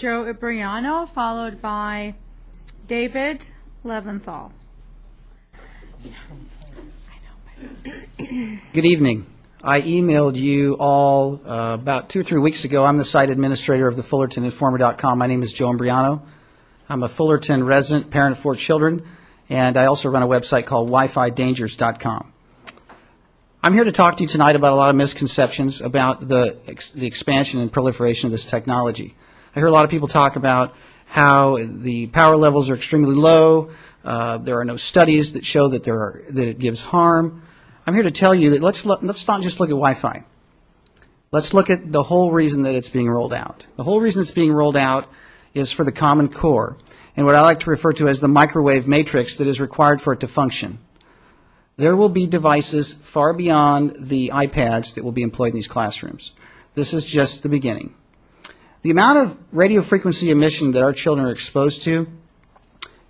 Joe Imbriano, followed by David Leventhal. Good evening. I emailed you all about 2 or 3 weeks ago. I'm the site administrator of the FullertonInformer.com. My name is Joe Imbriano. I'm a Fullerton resident, parent of 4 children, and I also run a website called WiFiDangers.com. I'm here to talk to you tonight about a lot of misconceptions about the expansion and proliferation of this technology. I hear a lot of people talk about how the power levels are extremely low. There are no studies that show that it gives harm. I'm here to tell you that let's not just look at Wi-Fi. Let's look at the whole reason that it's being rolled out. The whole reason it's being rolled out is for the Common Core, and what I like to refer to as the microwave matrix that is required for it to function. There will be devices far beyond the iPads that will be employed in these classrooms. This is just the beginning. The amount of radio frequency emission that our children are exposed to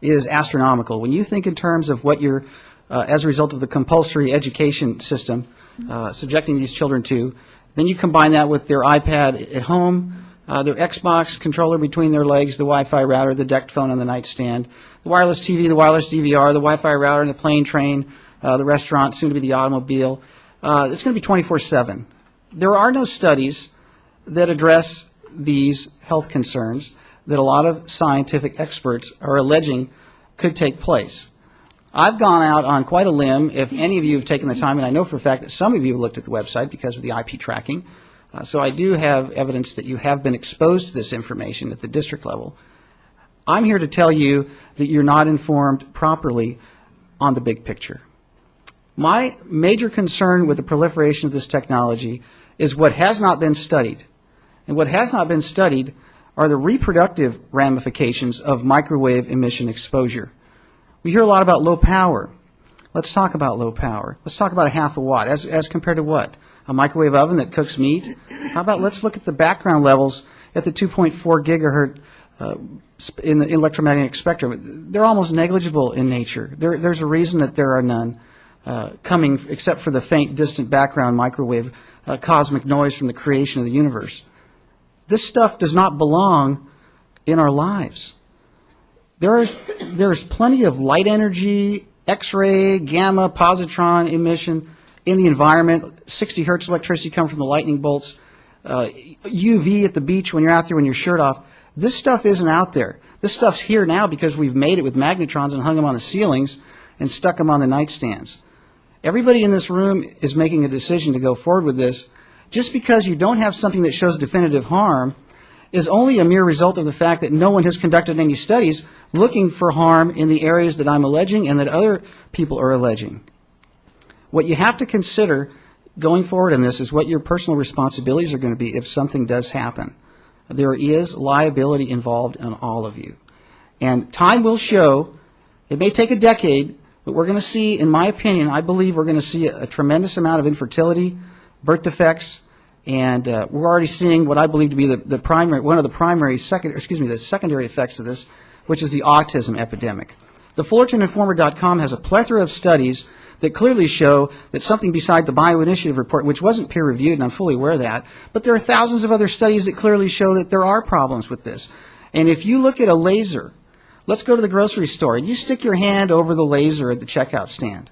is astronomical. When you think in terms of what you're, as a result of the compulsory education system, subjecting these children to, then you combine that with their iPad at home, their Xbox controller between their legs, the Wi-Fi router, the decked phone on the nightstand, the wireless TV, the wireless DVR, the Wi-Fi router in the plane, train, the restaurant, soon to be the automobile. It's going to be 24/7. There are no studies that address these health concerns that a lot of scientific experts are alleging could take place. I've gone out on quite a limb. If any of you have taken the time, and I know for a fact that some of you have looked at the website because of the IP tracking, so I do have evidence that you have been exposed to this information at the district level. I'm here to tell you that you're not informed properly on the big picture. My major concern with the proliferation of this technology is what has not been studied. And what has not been studied are the reproductive ramifications of microwave emission exposure. We hear a lot about low power. Let's talk about low power. Let's talk about a half a watt. As compared to what? A microwave oven that cooks meat? How about let's look at the background levels at the 2.4 gigahertz in the electromagnetic spectrum. They're almost negligible in nature. There's a reason that there are none coming except for the faint, distant background microwave cosmic noise from the creation of the universe. This stuff does not belong in our lives. There is plenty of light energy, X-ray, gamma, positron emission in the environment. 60 hertz electricity coming from the lightning bolts. UV at the beach when you're out there with your shirt off. This stuff isn't out there. This stuff's here now because we've made it with magnetrons and hung them on the ceilings and stuck them on the nightstands. Everybody in this room is making a decision to go forward with this. Just because you don't have something that shows definitive harm is only a mere result of the fact that no one has conducted any studies looking for harm in the areas that I'm alleging and that other people are alleging. What you have to consider going forward in this is what your personal responsibilities are going to be if something does happen. There is liability involved in all of you. And time will show, it may take a decade, but we're going to see, in my opinion, I believe we're going to see a tremendous amount of infertility, birth defects, and we're already seeing what I believe to be the secondary effects of this, which is the autism epidemic. The FullertonInformer.com has a plethora of studies that clearly show that something beside the Bioinitiative report, which wasn't peer-reviewed, and I'm fully aware of that, but there are thousands of other studies that clearly show that there are problems with this. And if you look at a laser, let's go to the grocery store, and you stick your hand over the laser at the checkout stand.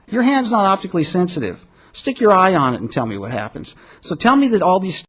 Your hand's not optically sensitive. Stick your eye on it and tell me what happens. So tell me that all these